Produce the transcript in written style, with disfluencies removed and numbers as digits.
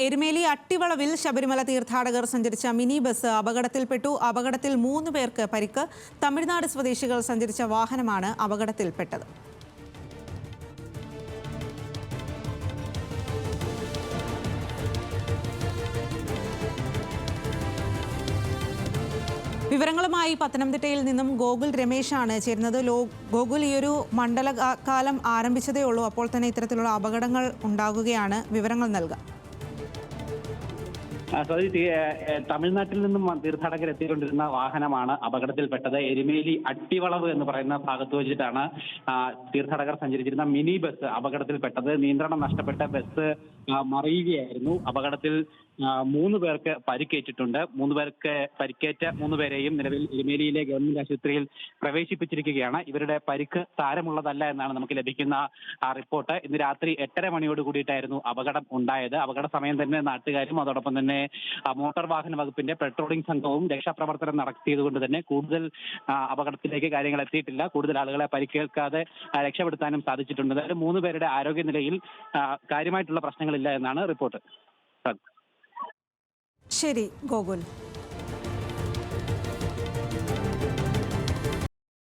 എരുമേലി അട്ടിവളവിൽ ശബരിമല തീർത്ഥാടകർ സഞ്ചരിച്ച mini bus അപകടത്തിൽപ്പെട്ടു. അപകടത്തിൽ 3 പേർക്ക് പരിക്ക്. തമിഴ്നാട് സ്വദേശികൾ സഞ്ചരിച്ച വാഹനമാണ് അപകടത്തിൽപ്പെട്ടത്. വിവരങ്ങളുമായി പത്തനംതിട്ടയിൽ നിന്നും ഗോകുൽ രമേശാണ് ചേരുന്നത്. ഗോകുൽ, ഈ ഒരു മണ്ഡലകാലം ആരംഭിച്ചതേ ഉള്ളൂ, അപ്പോൾ തന്നെ ഇത്തരത്തിലുള്ള അപകടങ്ങൾ ഉണ്ടാകുകയാണ്. വിവരങ്ങൾ നൽകാം. തമിഴ്നാട്ടിൽ നിന്നും തീർത്ഥാടകർ എത്തിക്കൊണ്ടിരുന്ന വാഹനമാണ് അപകടത്തിൽപ്പെട്ടത്. എരുമേലി അട്ടിവളവ് എന്ന് പറയുന്ന ഭാഗത്ത് വെച്ചിട്ടാണ് തീർത്ഥാടകർ സഞ്ചരിച്ചിരുന്ന മിനി ബസ് അപകടത്തിൽപ്പെട്ടത്. നിയന്ത്രണം നഷ്ടപ്പെട്ട ബസ് മറിയുകയായിരുന്നു. അപകടത്തിൽ 3 പേർക്ക് പരിക്കേറ്റിട്ടുണ്ട്. 3 പേർക്ക് പരിക്കേറ്റ 3 പേരെയും നിലവിൽ എരുമേലിയിലെ ഗവൺമെന്റ് ആശുപത്രിയിൽ പ്രവേശിപ്പിച്ചിരിക്കുകയാണ്. ഇവരുടെ പരിക്ക് സാരമുള്ളതല്ല എന്നാണ് നമുക്ക് ലഭിക്കുന്ന റിപ്പോർട്ട്. ഇന്ന് രാത്രി 8:30 മണിയോട് കൂടിയിട്ടായിരുന്നു അപകടം ഉണ്ടായത്. അപകട സമയം തന്നെ നാട്ടുകാരും അതോടൊപ്പം തന്നെ മോട്ടോർ വാഹന വകുപ്പിന്റെ പെട്രോളിംഗ് സംഘവും രക്ഷാപ്രവർത്തനം നടത്തിയതുകൊണ്ട് തന്നെ കൂടുതൽ അപകടത്തിലേക്ക് കാര്യങ്ങൾ എത്തിയിട്ടില്ല. കൂടുതൽ ആളുകളെ പരിക്കേൽക്കാതെ രക്ഷപ്പെടുത്താനും സാധിച്ചിട്ടുണ്ട്. അതായത് 3 പേരുടെ ആരോഗ്യനിലയിൽ കാര്യമായിട്ടുള്ള പ്രശ്നങ്ങളില്ല എന്നാണ് റിപ്പോർട്ട്. ശരി ഗോകുൽ.